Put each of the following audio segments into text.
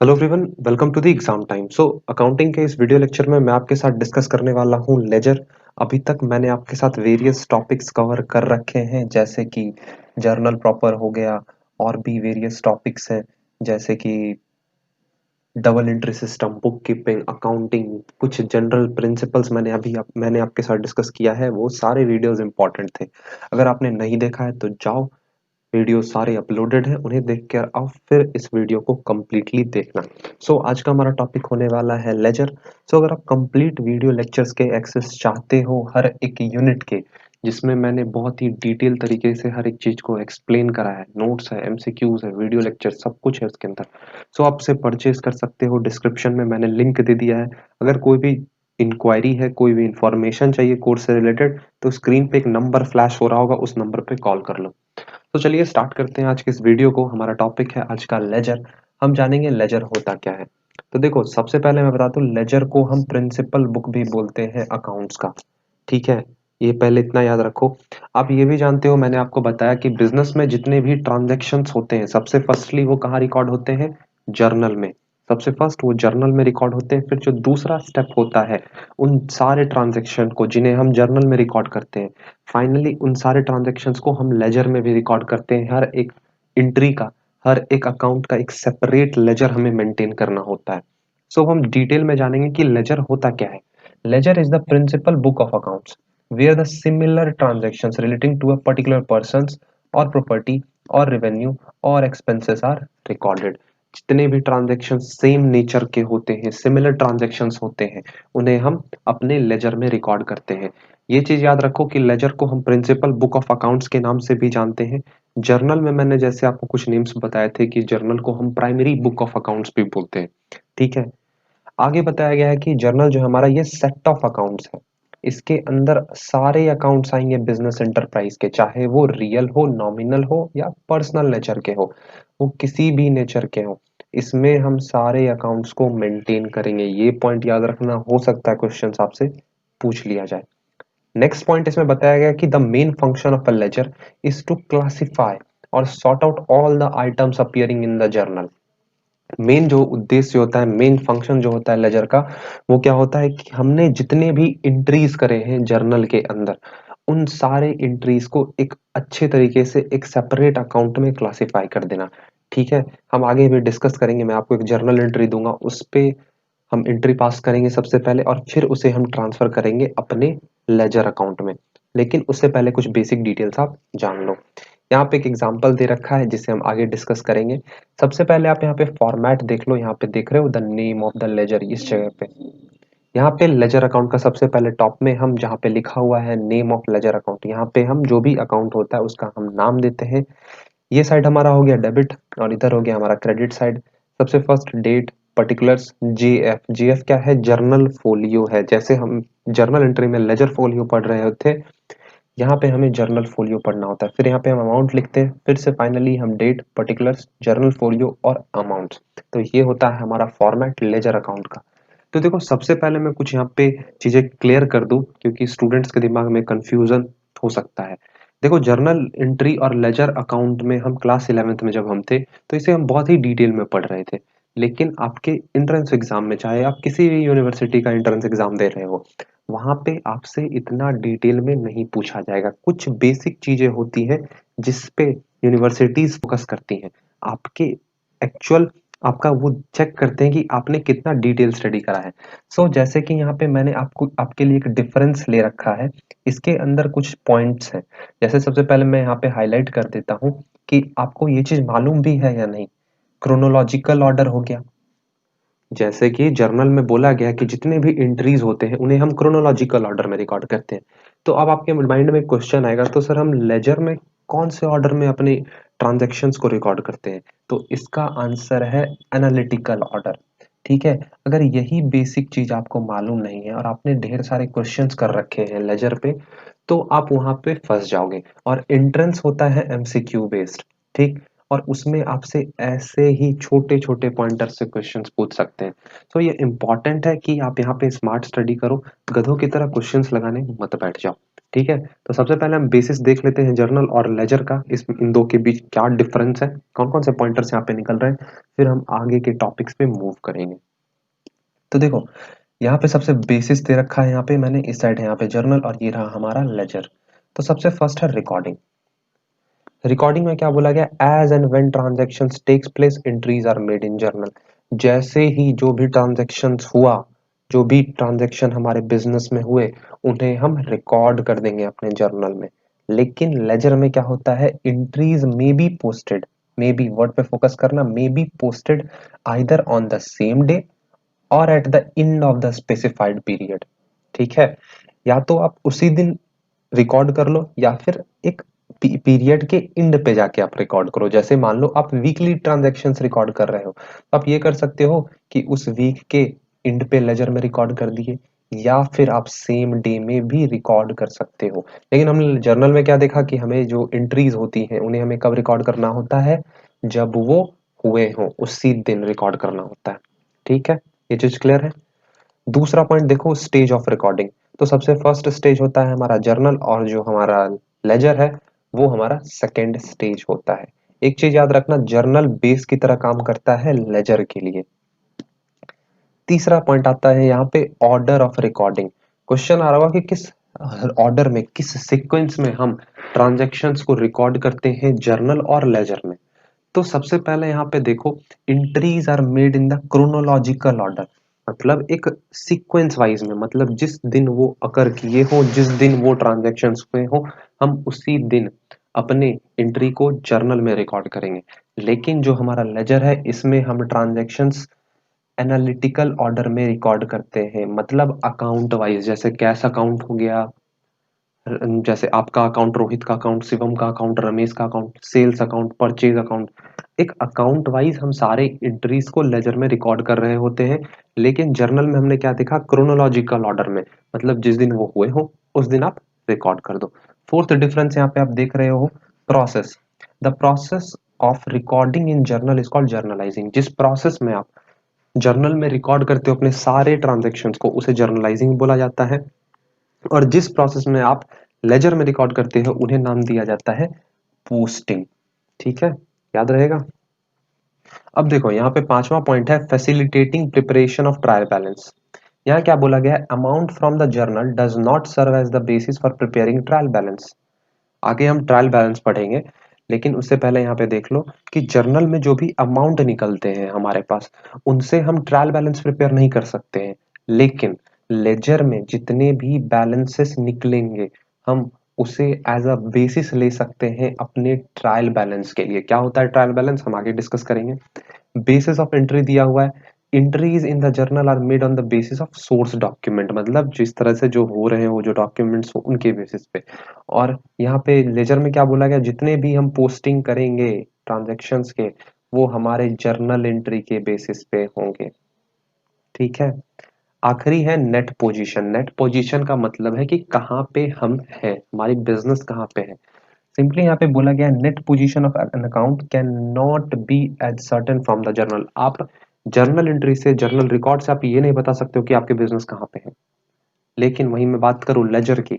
Hello everyone, welcome to the exam time. Accounting के इस video lecture में मैं आपके साथ डिस्कस करने वाला हूँ लेजर। अभी तक मैंने आपके साथ वेरियस टॉपिक्स कवर कर रखे हैं, जैसे कि जर्नल प्रॉपर हो गया, और भी वेरियस टॉपिक्स हैं जैसे कि double entry system, book keeping, accounting, कुछ जनरल प्रिंसिपल्स मैंने आपके साथ डिस्कस किया है। वो सारे वीडियोस इंपॉर्टेंट थे। अगर आपने नहीं देखा है तो जाओ, वीडियो सारे अपलोडेड हैं, उन्हें देख कर आओ, फिर इस वीडियो को कंप्लीटली देखना। आज का हमारा टॉपिक होने वाला है लेजर। अगर आप कंप्लीट वीडियो लेक्चर्स के एक्सेस चाहते हो हर एक यूनिट के, जिसमें मैंने बहुत ही डिटेल तरीके से हर एक चीज को एक्सप्लेन करा है, नोट्स है, एमसीक्यूज है, वीडियो लेक्चर, सब कुछ है उसके अंदर। आप से परचेज कर सकते हो, डिस्क्रिप्शन में मैंने लिंक दे दिया है। अगर कोई भी इंक्वायरी है, कोई भी इंफॉर्मेशन चाहिए कोर्स से रिलेटेड, तो स्क्रीन पे एक नंबर फ्लैश हो रहा होगा, उस नंबर पे कॉल कर लो। चलिए स्टार्ट करते हैं आज के इस वीडियो को। हमारा टॉपिक है आज का लेजर। हम जानेंगे लेजर होता क्या है। तो देखो, सबसे पहले मैं बताता हूँ, लेजर को हम प्रिंसिपल बुक भी बोलते हैं अकाउंट्स का। ठीक है, ये पहले इतना याद रखो। आप ये भी जानते हो, मैंने आपको बताया कि बिजनेस में जितने भी ट्रांजैक्शंस होते हैं, सबसे फर्स्टली वो कहाँ रिकॉर्ड होते हैं? जर्नल में। सबसे फर्स्ट वो जर्नल में रिकॉर्ड होते हैं। फिर जो दूसरा स्टेप होता है, उन सारे ट्रांजैक्शन को जिन्हें हम जर्नल में रिकॉर्ड करते हैं, फाइनली उन सारे ट्रांजैक्शंस को हम लेजर में भी रिकॉर्ड करते हैं। हर एक एंट्री का, हर एक अकाउंट का एक सेपरेट लेजर हमें मेंटेन करना होता है। हम डिटेल में जानेंगे कि लेजर होता क्या है। Ledger is the principal book of accounts where the similar transactions relating to a particular persons or property or revenue or expenses are recorded। जितने भी ट्रांजेक्शन सेम नेचर के होते हैं, सिमिलर ट्रांजेक्शन्स होते हैं, उन्हें हम अपने लेजर में रिकॉर्ड करते हैं। ये चीज याद रखो कि लेजर को हम प्रिंसिपल बुक ऑफ अकाउंट्स के नाम से भी जानते हैं। जर्नल में मैंने जैसे आपको कुछ नेम्स बताए थे कि जर्नल को हम प्राइमरी बुक ऑफ अकाउंट्स भी बोलते हैं। ठीक है, आगे बताया गया है कि जर्नल जो हमारा ये सेट ऑफ अकाउंट्स है, इसके अंदर सारे अकाउंट्स आएंगे बिजनेस एंटरप्राइज के, चाहे वो रियल हो, नॉमिनल हो, या पर्सनल नेचर के हो, वो किसी भी नेचर के हो, इसमें हम सारे अकाउंट्स को मेंटेन करेंगे। ये पॉइंट याद रखना, हो सकता है क्वेश्चन आपसे पूछ लिया जाए। नेक्स्ट पॉइंट इसमें बताया गया कि the main function of a ledger is to classify और sort out all the items appearing in the journal. Main जो उद्देश्य होता है, मेन फंक्शन जो होता है लेजर का, वो क्या होता है कि हमने जितने भी एंट्रीज करे हैं जर्नल के अंदर, उन सारे एंट्रीज को एक अच्छे तरीके से एक सेपरेट अकाउंट में क्लासिफाई कर देना। ठीक है, हम आगे भी डिस्कस करेंगे। मैं आपको एक जर्नल एंट्री दूंगा, उस पे हम एंट्री पास करेंगे सबसे पहले, और फिर उसे हम ट्रांसफर करेंगे अपने लेजर अकाउंट में। लेकिन उससे पहले कुछ बेसिक डिटेल्स आप जान लो। यहाँ पे एक एग्जांपल दे रखा है जिसे हम आगे डिस्कस करेंगे। सबसे पहले आप यहाँ पे फॉर्मेट देख लो, यहाँ पे देख रहे हो the name of the ledger, इस जगह पे यहाँ पे लेजर अकाउंट का सबसे पहले टॉप में हम जहाँ पे लिखा हुआ है नेम ऑफ लेजर अकाउंट, यहाँ पे हम जो भी अकाउंट होता है उसका हम नाम देते हैं। ये साइड हमारा हो गया डेबिट, और इधर हो गया हमारा क्रेडिट साइड। सबसे first date, particulars, JF. JF क्या है? जर्नल फोलियो है। जैसे हम जर्नल एंट्री में लेजर फोलियो पढ़ रहे थे, यहाँ पे हमें जर्नल फोलियो पढ़ना होता है। फिर यहाँ पे हम अमाउंट लिखते हैं, फिर से फाइनली हम डेट, पर्टिकुलर्स, जर्नल फोलियो और अमाउंट। तो ये होता है हमारा फॉर्मेट लेजर अकाउंट का। तो देखो, सबसे पहले मैं कुछ यहाँ पे चीजें क्लियर कर दूं, क्योंकि स्टूडेंट्स के दिमाग में कंफ्यूजन हो सकता है। देखो, जर्नल एंट्री और लेजर अकाउंट में हम क्लास 11th में जब हम थे, तो इसे हम बहुत ही डिटेल में पढ़ रहे थे। लेकिन आपके एंट्रेंस एग्जाम में, चाहे आप किसी भी यूनिवर्सिटी का एंट्रेंस एग्जाम दे रहे हो, वहां पे आपसे इतना डिटेल में नहीं पूछा जाएगा। कुछ बेसिक चीजें होती हैं जिस पे यूनिवर्सिटीज फोकस करती हैं। आपके एक्चुअल, आपका वो चेक करते हैं कि आपने कितना डिटेल स्टडी करा है। जैसे कि यहाँ पे मैंने आपको आपके लिए एक डिफरेंस ले रखा है, इसके अंदर कुछ पॉइंट्स हैं। जैसे सबसे पहले मैं यहाँ पे हाईलाइट कर देता हूँ कि आपको ये चीज मालूम भी है या नहीं। क्रोनोलॉजिकल ऑर्डर हो गया, जैसे कि जर्नल में बोला गया कि जितने भी एंट्रीज होते हैं उन्हें हम क्रोनोलॉजिकल ऑर्डर में रिकॉर्ड करते हैं। तो अब आपके माइंड में क्वेश्चन आएगा, तो सर हम लेजर में कौन से ऑर्डर में अपने ट्रांजैक्शंस को रिकॉर्ड करते हैं? तो इसका आंसर है एनालिटिकल ऑर्डर। ठीक है, अगर यही बेसिक चीज आपको मालूम नहीं है और आपने ढेर सारे क्वेश्चंस कर रखे हैं लेजर पे, तो आप वहां पे फंस जाओगे। और एंट्रेंस होता है एमसीक्यू बेस्ड। ठीक, और उसमें आपसे ऐसे ही छोटे छोटे पॉइंटर से क्वेश्चंस पूछ सकते हैं। ये इंपॉर्टेंट है कि आप यहाँ पे स्मार्ट स्टडी करो, गधों की तरह क्वेश्चंस लगाने मत बैठ जाओ। ठीक है। तो सबसे पहले हम बेसिस देख लेते हैं जर्नल और लेजर का, इस इन दो के बीच क्या डिफरेंस है, कौन कौन से पॉइंटर्स यहाँ पे निकल रहे हैं, फिर हम आगे के टॉपिक्स पे मूव करेंगे। तो देखो यहाँ पे सबसे बेसिस दे रखा है, यहाँ पे मैंने इस साइड है यहाँ पे जर्नल और ये रहा हमारा लेजर। तो सबसे फर्स्ट है रिकॉर्डिंग। रिकॉर्डिंग में क्या बोला गया, as and when transactions takes place entries are made in journal. जैसे ही जो भी ट्रांजैक्शंस हुआ, जो भी ट्रांजैक्शन हमारे बिजनेस में हुए, उन्हें हम रिकॉर्ड कर देंगे अपने जर्नल में। लेकिन लेजर में क्या होता है, entries may be posted, may be word पे फोकस करना, may be posted either on the same day और at the end of the specified period. ठीक है, या तो आप उसी दिन रिकॉर्ड कर लो या फिर एक पीरियड के एंड पे जाके आप रिकॉर्ड करो। जैसे मान लो आप वीकली ट्रांजैक्शंस रिकॉर्ड कर रहे हो, तो आप ये कर सकते हो कि उस वीक के एंड पे लेजर में रिकॉर्ड कर दिए, या फिर आप सेम डे में भी रिकॉर्ड कर सकते हो। लेकिन हम जर्नल में क्या देखा कि हमें जो एंट्रीज होती हैं उन्हें हमें कब रिकॉर्ड करना होता है, जब वो हुए हो उसी दिन रिकॉर्ड करना होता है। ठीक है, ये चीज क्लियर है। दूसरा पॉइंट देखो, स्टेज ऑफ रिकॉर्डिंग। तो सबसे फर्स्ट स्टेज होता है हमारा जर्नल, और जो हमारा लेजर है वो हमारा सेकेंड स्टेज होता है। एक चीज याद रखना, जर्नल बेस की तरह काम करता है लेजर के लिए। तीसरा पॉइंट आता है यहाँ पे ऑर्डर ऑफ रिकॉर्डिंग। क्वेश्चन आ रहा होगा कि किस ऑर्डर में, किस सीक्वेंस में हम ट्रांजैक्शंस को रिकॉर्ड करते हैं जर्नल और लेजर में। तो सबसे पहले यहाँ पे देखो, entries are made in the chronological order. मतलब एक सीक्वेंस वाइज में, मतलब जिस दिन वो अकर किए हो, जिस दिन वो ट्रांजैक्शंस हुए हो, हम उसी दिन अपने एंट्री को जर्नल में रिकॉर्ड करेंगे। लेकिन जो हमारा लेजर है इसमें हम ट्रांजैक्शंस एनालिटिकल ऑर्डर में रिकॉर्ड करते हैं, मतलब अकाउंट वाइज। जैसे कैश अकाउंट हो गया, जैसे आपका अकाउंट, रोहित का अकाउंट, शिवम का अकाउंट, रमेश का account, sales account, purchase account. एक अकाउंट वाइज हम सारे एंट्रीज को लेजर में रिकॉर्ड कर रहे होते हैं। लेकिन जर्नल में हमने क्या देखा, क्रोनोलॉजिकल ऑर्डर में, मतलब जिस दिन वो हुए हो उस दिन आप रिकॉर्ड कर दो। फोर्थ डिफरेंस यहाँ पे आप देख रहे हो, process. The process of recording in journal is called journalising. जिस प्रोसेस में आप जर्नल में रिकॉर्ड करते हो अपने सारे ट्रांजेक्शन्स को, उसे जर्नलाइजिंग बोला जाता है। और जिस प्रोसेस में आप लेजर में रिकॉर्ड करते हो उन्हें नाम दिया जाता है पोस्टिंग। ठीक है, याद रहेगा। अब देखो यहाँ पे पांचवा पॉइंट है facilitating preparation of trial balance. यहाँ क्या बोला गया है, amount from the journal does not serve as the basis for preparing trial balance. आगे हम ट्रायल बैलेंस पढ़ेंगे, लेकिन उससे पहले यहाँ पे देख लो कि जर्नल में जो भी अमाउंट निकलते हैं हमारे पास, उनसे हम ट्रायल बैलेंस प्रिपेयर नहीं कर सकते हैं। लेकिन लेजर में जितने भी बैलेंसेस निकलेंगे, हम उसे एज अ बेसिस ले सकते हैं अपने ट्रायल बैलेंस के लिए। क्या होता है ट्रायल बैलेंस, हम आगे डिस्कस करेंगे। बेसिस ऑफ एंट्री दिया हुआ है, entries in the journal are made on the basis of source document, मतलब जिस तरह से जो हो रहे हो, जो डॉक्यूमेंट्स हो उनके बेसिस पे। और यहाँ पे लेजर में क्या बोला गया, जितने भी हम पोस्टिंग करेंगे ट्रांजैक्शंस के, वो हमारे जर्नल एंट्री के बेसिस पे होंगे। ठीक है, आखिरी है नेट पोजीशन। नेट पोजीशन का मतलब है कि कहाँ पे हम हैं, हमारी बिजनेस कहाँ पे है। सिंपली यहाँ पे बोला गया, net position of an account can not be ascertain from the journal. आप जर्नल एंट्री से, जर्नल रिकॉर्ड से आप ये नहीं बता सकते हो कि आपके बिजनेस कहाँ पे है। लेकिन वहीं मैं बात करूं लेजर की,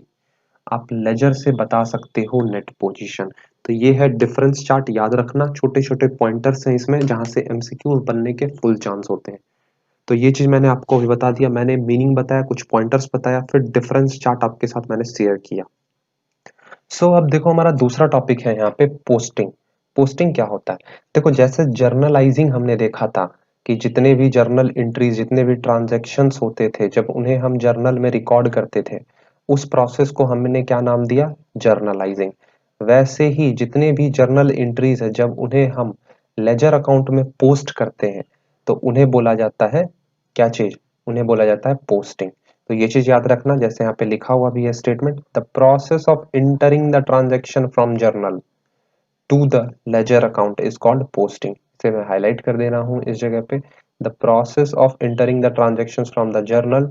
आप लेजर से बता सकते हो नेट पोजीशन। तो ये है डिफरेंस चार्ट, याद रखना। छोटे छोटे पॉइंटर्स हैं इसमें जहां से एमसीक्यू बनने के फुल चांस होते हैं। तो ये चीज मैंने आपको अभी बता दिया, मैंने मीनिंग बताया, कुछ पॉइंटर्स बताया, फिर डिफरेंस चार्ट आपके साथ मैंने शेयर किया। अब देखो हमारा दूसरा टॉपिक है यहाँ पे पोस्टिंग। पोस्टिंग क्या होता है, देखो जैसे जर्नलाइजिंग हमने देखा था कि जितने भी जर्नल एंट्रीज, जितने भी ट्रांजैक्शंस होते थे, जब उन्हें हम जर्नल में रिकॉर्ड करते थे, उस प्रोसेस को हमने क्या नाम दिया, जर्नलाइजिंग। वैसे ही जितने भी जर्नल एंट्रीज है, जब उन्हें हम लेजर अकाउंट में पोस्ट करते हैं, तो उन्हें बोला जाता है क्या चीज, उन्हें बोला जाता है पोस्टिंग। तो ये चीज याद रखना, जैसे यहाँ पे लिखा हुआ भी है statement, the process of entering the transaction from journal to the ledger account is called posting. इसे मैं हाईलाइट कर दे रहा हूँ इस जगह पे, the process of entering the transaction from the journal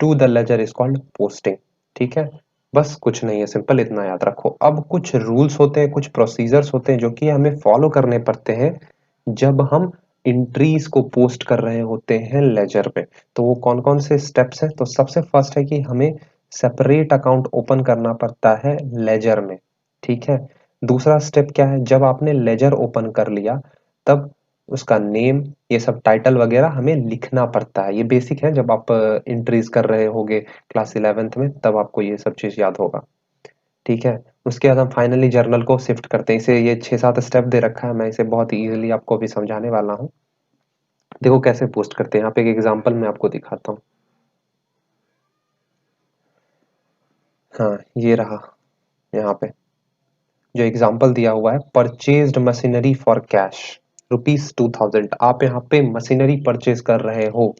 to the ledger is called posting. ठीक है, बस कुछ नहीं है, सिंपल इतना याद रखो। अब कुछ रूल्स होते हैं, कुछ प्रोसीजर्स होते हैं जो कि हमें फॉलो करने पड़ते हैं जब हम इंट्रीज को पोस्ट कर रहे होते हैं लेजर में। तो वो कौन कौन से स्टेप्स हैं, तो सबसे फर्स्ट है कि हमें सेपरेट अकाउंट ओपन करना पड़ता है लेजर में, ठीक है। दूसरा स्टेप क्या है, जब आपने लेजर ओपन कर लिया तब उसका नेम, ये सब टाइटल वगैरह हमें लिखना पड़ता है। ये बेसिक है, जब आप एंट्रीज कर रहे होगे क्लास 11th में तब आपको ये सब चीज याद होगा, ठीक है। उसके बाद हम फाइनली जर्नल को शिफ्ट करते हैं। इसे ये 6-7 स्टेप दे रखा है, मैं इसे बहुत ही इजीली आपको अभी समझाने वाला हूँ। देखो कैसे पोस्ट करते हैं, यहाँ पे एक एग्जांपल मैं आपको दिखाता हूँ। हाँ ये रहा, यहाँ पे जो एग्जांपल दिया हुआ है, परचेज्ड मशीनरी फॉर कैश ₹2000। आप यहाँ पे मशीनरी परचेज कर रहे हो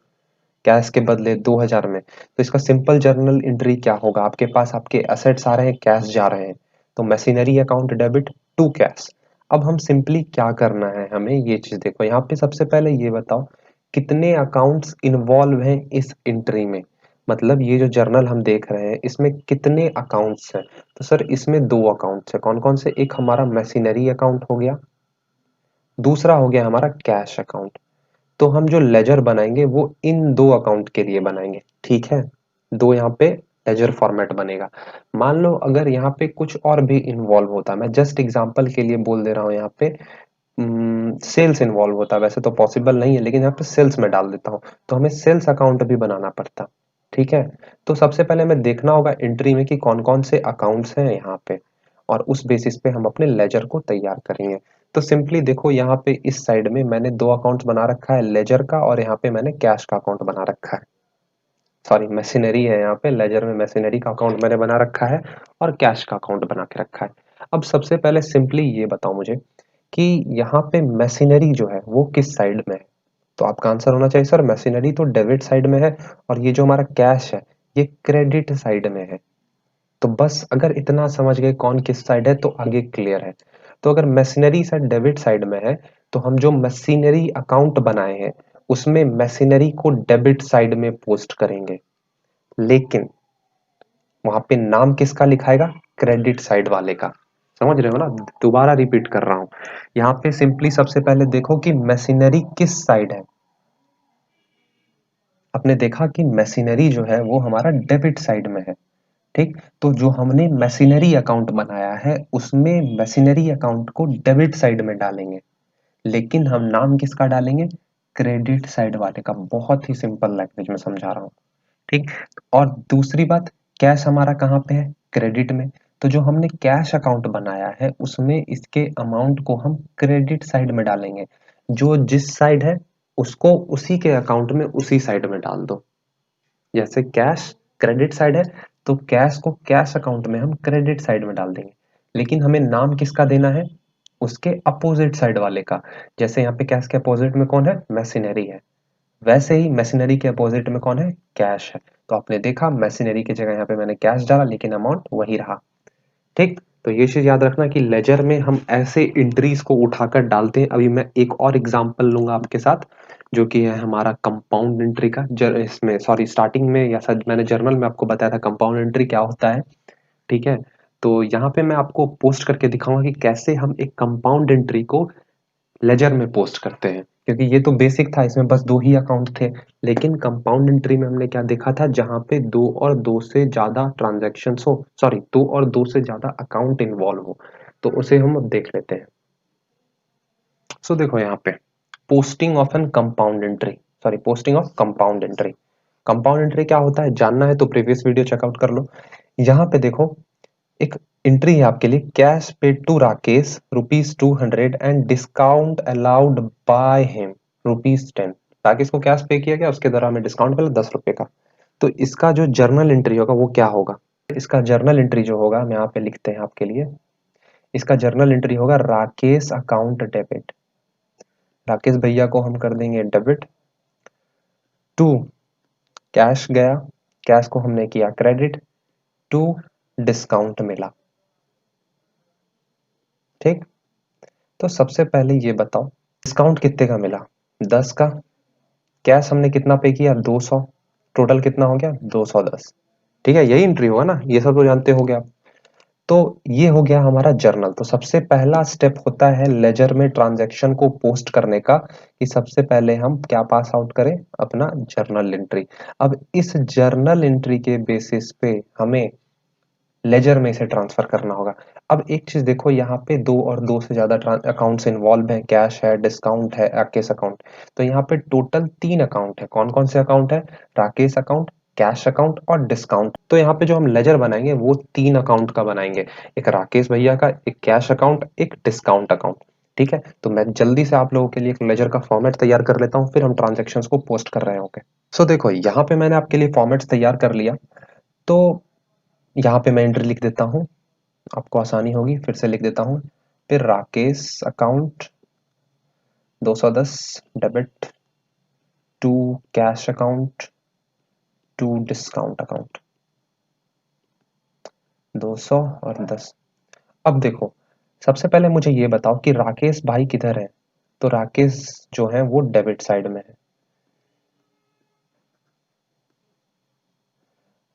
कैश के बदले 2000 में, तो इसका सिंपल जर्नल एंट्री क्या होगा, आपके पास आपके असेट्स आ रहे हैं, कैश जा रहे हैं, तो machinery account debit to cash. अब हम सिंपली क्या करना है, हमें ये चीज देखो, यहाँ पे सबसे पहले ये बताओ कितने अकाउंट्स इन्वॉल्व हैं इस एंट्री में। मतलब ये जो जर्नल हम देख रहे हैं इसमें कितने अकाउंट्स हैं, तो सर इसमें 2 अकाउंट्स हैं। कौन कौन से, एक हमारा मशीनरी अकाउंट हो गया, दूसरा हो गया हमारा कैश अकाउंट। तो हम जो लेजर बनाएंगे वो इन 2 अकाउंट के लिए बनाएंगे, ठीक है। दो यहाँ पे लेजर फॉर्मेट बनेगा। मान लो अगर यहाँ पे कुछ और भी इन्वॉल्व होता, मैं जस्ट एग्जांपल के लिए बोल दे रहा हूँ, यहाँ पे सेल्स इन्वॉल्व होता, वैसे तो पॉसिबल नहीं है लेकिन यहाँ पे सेल्स में डाल देता हूँ, तो हमें सेल्स अकाउंट भी बनाना पड़ता, ठीक है। तो सबसे पहले हमें देखना होगा एंट्री में कि कौन कौन से अकाउंट्स हैं यहाँ पे, और उस बेसिस पे हम अपने लेजर को तैयार करेंगे। तो सिंपली देखो यहाँ पे इस साइड में मैंने 2 अकाउंट्स बना रखा है लेजर का, और यहाँ पे मैंने कैश का अकाउंट बना रखा है। सॉरी मशीनरी है, यहाँ पे लेजर में मशीनरी का अकाउंट मैंने बना रखा है और कैश का अकाउंट बना के रखा है। अब सबसे पहले सिंपली ये बताओ मुझे कि यहाँ पे मशीनरी जो है वो किस साइड में है। तो आपका आंसर होना चाहिए सर मशीनरी तो डेबिट साइड में है, और ये जो हमारा कैश है ये क्रेडिट साइड में है। तो बस अगर इतना समझ गए कौन किस साइड है तो आगे क्लियर है। तो अगर मशीनरी साइड डेबिट साइड में है तो हम जो मशीनरी अकाउंट बनाए हैं उसमें मशीनरी को डेबिट साइड में पोस्ट करेंगे, लेकिन वहां पे नाम किसका लिखाएगा, क्रेडिट साइड वाले का। समझ रहे हो ना, दोबारा रिपीट कर रहा हूं। यहाँ पे सिंपली सबसे पहले देखो कि मशीनरी किस साइड है। आपने देखा कि मशीनरी जो है वो हमारा डेबिट साइड में है, ठीक। तो जो हमने मशीनरी अकाउंट बनाया है उसमें मशीनरी अकाउंट को डेबिट साइड में डालेंगे, लेकिन हम नाम किसका डालेंगे, क्रेडिट साइड वाले का। बहुत ही सिंपल लैंग्वेज में समझा रहा हूँ, ठीक। और दूसरी बात, कैश हमारा कहाँ पे है, क्रेडिट में। तो जो हमने कैश अकाउंट बनाया है उसमें इसके अमाउंट को हम क्रेडिट साइड में डालेंगे। जो जिस साइड है उसको उसी के अकाउंट में उसी साइड में डाल दो। जैसे कैश क्रेडिट साइड है तो कैश को कैश अकाउंट में हम क्रेडिट साइड में डाल देंगे, लेकिन हमें नाम किसका देना है, उसके अपोजिट साइड वाले का। जैसे यहाँ पे कैश के अपोजिट में कौन है, मशीनरी है, वैसे ही मशीनरी के अपोजिट में कौन है, कैश है। तो आपने देखा मशीनरी की जगह यहाँ पे मैंने कैश डाला लेकिन अमाउंट वही रहा, ठीक। तो ये चीज याद रखना कि लेजर में हम ऐसे एंट्रीज को उठाकर डालते हैं। अभी मैं एक और एग्जांपल लूंगा आपके साथ, जो कि है हमारा कंपाउंड एंट्री का। इसमें सॉरी स्टार्टिंग में या सच मैंने जर्नल में आपको बताया था कंपाउंड एंट्री क्या होता है, ठीक है। तो यहाँ पे मैं आपको पोस्ट करके दिखाऊंगा कि कैसे हम एक कंपाउंड एंट्री को लेजर में पोस्ट करते हैं, क्योंकि ये तो बेसिक था, इसमें बस 2 ही अकाउंट थे। लेकिन कंपाउंड एंट्री में हमने क्या देखा था, जहां पे 2 और 2 से ज्यादा ट्रांजैक्शन हो, सॉरी 2 और 2 से ज्यादा अकाउंट इन्वॉल्व हो, तो उसे हम अब देख लेते हैं। सो देखो यहाँ पे posting of an compound entry, sorry posting of compound entry. Compound entry क्या होता है जानना है तो प्रीवियस वीडियो चेकआउट कर लो। यहाँ पे देखो एक एंट्री है आपके लिए, cash paid to Rakesh ₹200 and discount allowed by him ₹10। Rakesh को कैश पे किया गया, उसके द्वारा हमें डिस्काउंट मिला ₹10 का। तो इसका जो जर्नल एंट्री होगा वो क्या होगा, इसका जर्नल एंट्री जो होगा हम यहाँ पे लिखते हैं आपके लिए। इसका जर्नल एंट्री होगा राकेश अकाउंट डेबिट। राकेश भैया को हम कर देंगे डेबिट टू, कैश गया, कैश को हमने किया क्रेडिट टू, डिस्काउंट मिला, ठीक। तो सबसे पहले ये बताओ डिस्काउंट कितने का मिला, 10 का। कैश हमने कितना पे किया, 200। टोटल कितना हो गया, 210। ठीक है, यही एंट्री होगा ना, ये सब तो जानते हो गए आप। तो ये हो गया हमारा जर्नल। तो सबसे पहला स्टेप होता है लेजर में ट्रांजैक्शन को पोस्ट करने का, कि सबसे पहले हम क्या पास आउट करें, अपना जर्नल एंट्री। अब इस जर्नल एंट्री के बेसिस पे हमें लेजर में इसे ट्रांसफर करना होगा। अब एक चीज देखो, यहाँ पे दो और दो से ज्यादा अकाउंट्स इन्वॉल्व है, कैश है, डिस्काउंट है, राकेश अकाउंट। तो यहाँ पे टोटल 3 अकाउंट है। कौन कौन से अकाउंट है? राकेश अकाउंट, कैश अकाउंट और डिस्काउंट। तो यहाँ पे जो हम लेजर बनाएंगे वो 3 अकाउंट का बनाएंगे, एक राकेश भैया का, एक कैश अकाउंट, एक डिस्काउंट अकाउंट। ठीक है, तो मैं जल्दी से आप लोगों के लिए एक लेजर का फॉर्मेट तैयार कर लेता हूँ, फिर हम ट्रांजेक्शन को पोस्ट कर रहे होंगे। सो देखो, यहाँ पे मैंने आपके लिए फॉर्मेट तैयार कर लिया। तो यहाँ पे मैं एंट्री लिख देता हूँ, आपको आसानी होगी, फिर से लिख देता हूँ। फिर Rakesh account 210 debit to cash account to discount account 200 और 10। अब देखो, सबसे पहले मुझे ये बताओ कि राकेश भाई किधर है। तो राकेश जो है वो डेबिट साइड में है,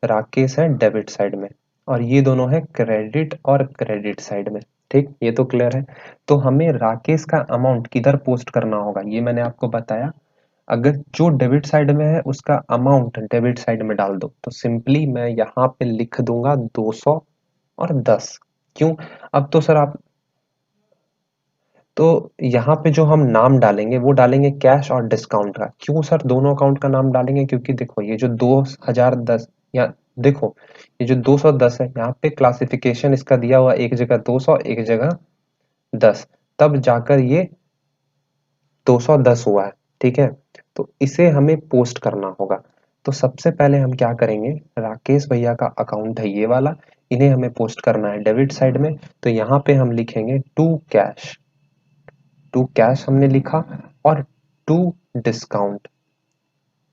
राकेश है डेबिट साइड में, और ये दोनों है क्रेडिट और क्रेडिट साइड में। ठीक, ये तो क्लियर है। तो हमें राकेश का अमाउंट किधर पोस्ट करना होगा ये मैंने आपको बताया। अगर जो डेबिट साइड में है उसका अमाउंट डेबिट साइड में डाल दो, तो सिंपली मैं यहाँ पे लिख दूंगा 200 और 10। क्यों? अब तो सर आप, तो यहाँ पे जो हम नाम डालेंगे वो डालेंगे कैश और डिस्काउंट का। क्यों सर दोनों अकाउंट का नाम डालेंगे? क्योंकि देखो, ये जो 2010, या देखो ये जो 210 है, यहाँ पे क्लासिफिकेशन इसका दिया हुआ, एक जगह 200 एक जगह 10, तब जाकर ये 210 हुआ है। ठीक है, तो इसे हमें पोस्ट करना होगा। तो सबसे पहले हम क्या करेंगे, राकेश भैया का अकाउंट है ये वाला, इन्हें हमें पोस्ट करना है डेबिट साइड में। तो यहाँ पे हम लिखेंगे टू कैश, टू कैश हमने लिखा, और टू डिस्काउंट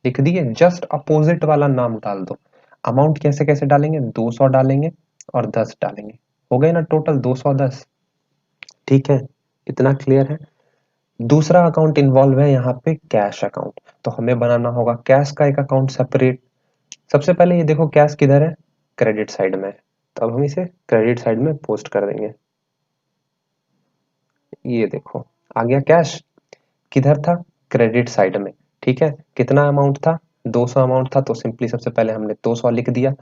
लिख दिए। जस्ट अपोजिट वाला नाम डाल दो। अमाउंट कैसे कैसे डालेंगे, 200 डालेंगे और 10 डालेंगे, हो गए ना टोटल 210। ठीक है, इतना क्लियर है। दूसरा अकाउंट इन्वॉल्व है यहाँ पे कैश अकाउंट, तो हमें बनाना होगा कैश का एक अकाउंट सेपरेट। सबसे पहले ये देखो, कैश किधर है, क्रेडिट साइड में है, तो अब हम इसे क्रेडिट साइड में पोस्ट कर देंगे। ये देखो, आ गया कैश, किधर था, क्रेडिट साइड में। ठीक है, कितना अमाउंट था, 200 अमाउंट था, तो सिंपली सबसे पहले हमने 200 लिख दिया।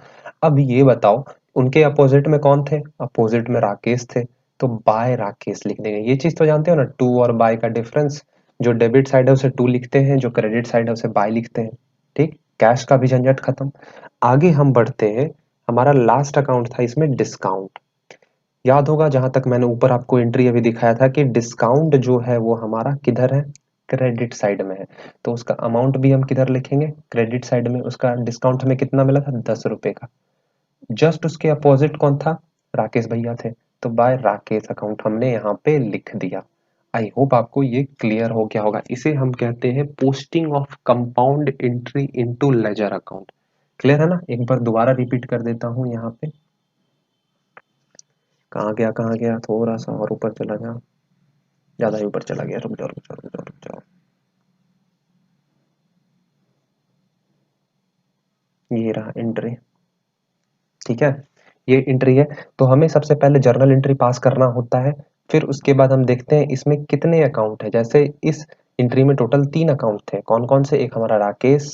अब ये बताओ, उनके अपोजिट में कौन थे, अपोजिट में राकेश थे, तो बाय राकेश लिख देंगे। ये चीज तो जानते हो ना, टू और बाय का डिफरेंस। जो डेबिट साइड है उसे टू लिखते हैं, जो क्रेडिट साइड है उसे बाय लिखते हैं। ठीक, कैश का भी झंझट खत्म। आगे हम बढ़ते हैं, हमारा लास्ट अकाउंट था इसमें डिस्काउंट। याद होगा, जहां तक मैंने ऊपर आपको एंट्री अभी दिखाया था कि डिस्काउंट जो है वो हमारा किधर है, क्रेडिट साइड में है। तो उसका अमाउंट भी हम किधर लिखेंगे, क्रेडिट साइड में। उसका डिस्काउंट हमें कितना मिला था, 10 रुपए का। जस्ट उसके अपोजिट कौन था, राकेश भैया थे, तो बाय राकेश अकाउंट हमने यहाँ पे लिख दिया। आई होप आपको ये क्लियर हो गया होगा। इसे हम कहते हैं posting of compound entry into ledger account. Clear है ना? एक बार दोबारा रिपीट कर देता हूँ यहाँ पे। कहाँ गया, थोड़ा सा और ऊपर चला गया, ज्यादा ही ऊपर चला गया, रुक जाओ रुक जाओ रुक जाओ रुक जाओ। ये रहा एंट्री। ठीक है, ये एंट्री है। तो हमें सबसे पहले जर्नल एंट्री पास करना होता है, फिर उसके बाद हम देखते हैं इसमें कितने अकाउंट है। जैसे इस एंट्री में टोटल 3 अकाउंट थे, कौन कौन से, एक हमारा राकेश,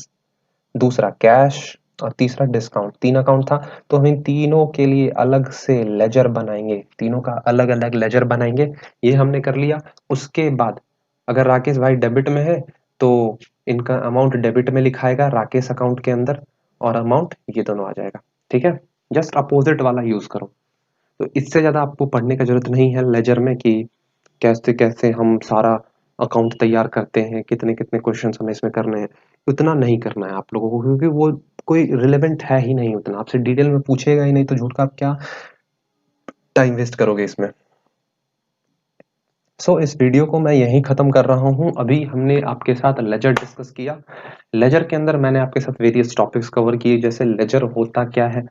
दूसरा कैश और तीसरा डिस्काउंट। 3 अकाउंट था, तो हम इन तीनों के लिए अलग से लेजर बनाएंगे, तीनों का अलग अलग लेजर बनाएंगे। ये हमने कर लिया। उसके बाद अगर राकेश भाई डेबिट में है, तो इनका अमाउंट डेबिट में लिखाएगा राकेश अकाउंट के अंदर, और अमाउंट ये दोनों आ जाएगा। ठीक है, जस्ट अपोजिट वाला यूज करो। तो इससे ज्यादा आपको पढ़ने का जरूरत नहीं है लेजर में, कि कैसे कैसे हम सारा अकाउंट तैयार करते हैं, कितने कितने क्वेश्चंस हमें इसमें करने हैं। उतना नहीं करना है आप लोगों को, क्योंकि वो कोई रिलेवेंट है ही नहीं उतना, आपसे डिटेल में पूछेगा ही नहीं, तो झूठ का आप क्या टाइम वेस्ट करोगे इसमें। इस वीडियो को मैं यहीं खत्म कर रहा हूं। अभी हमने आपके साथ लेजर डिस्कस किया। लेजर के अंदर मैंने आपके साथ वेरियस टॉपिक्स कवर किए, जैसे लेजर होता क्या है,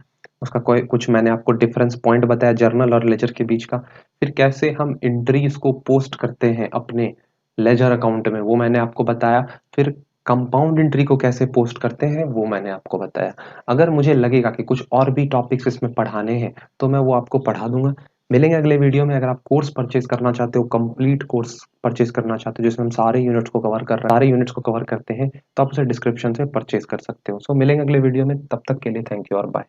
उसका कोई कुछ मैंने आपको डिफरेंस पॉइंट बताया जर्नल और लेजर के बीच का। फिर कैसे हम एंट्रीज को पोस्ट करते हैं अपने लेजर अकाउंट में, वो मैंने आपको बताया। फिर कंपाउंड एंट्री को कैसे पोस्ट करते हैं वो मैंने आपको बताया। अगर मुझे लगेगा कि कुछ और भी टॉपिक्स इसमें पढ़ाने हैं तो मैं वो आपको पढ़ा दूंगा। मिलेंगे अगले वीडियो में। अगर आप कोर्स परचेज करना चाहते हो, कंप्लीट कोर्स परचेज करना चाहते हो जिसमें हम सारे यूनिट्स को कवर करते हैं, तो आप उसे डिस्क्रिप्शन से परचेज कर सकते हो। सो मिलेंगे अगले वीडियो में, तब तक के लिए थैंक यू और बाय।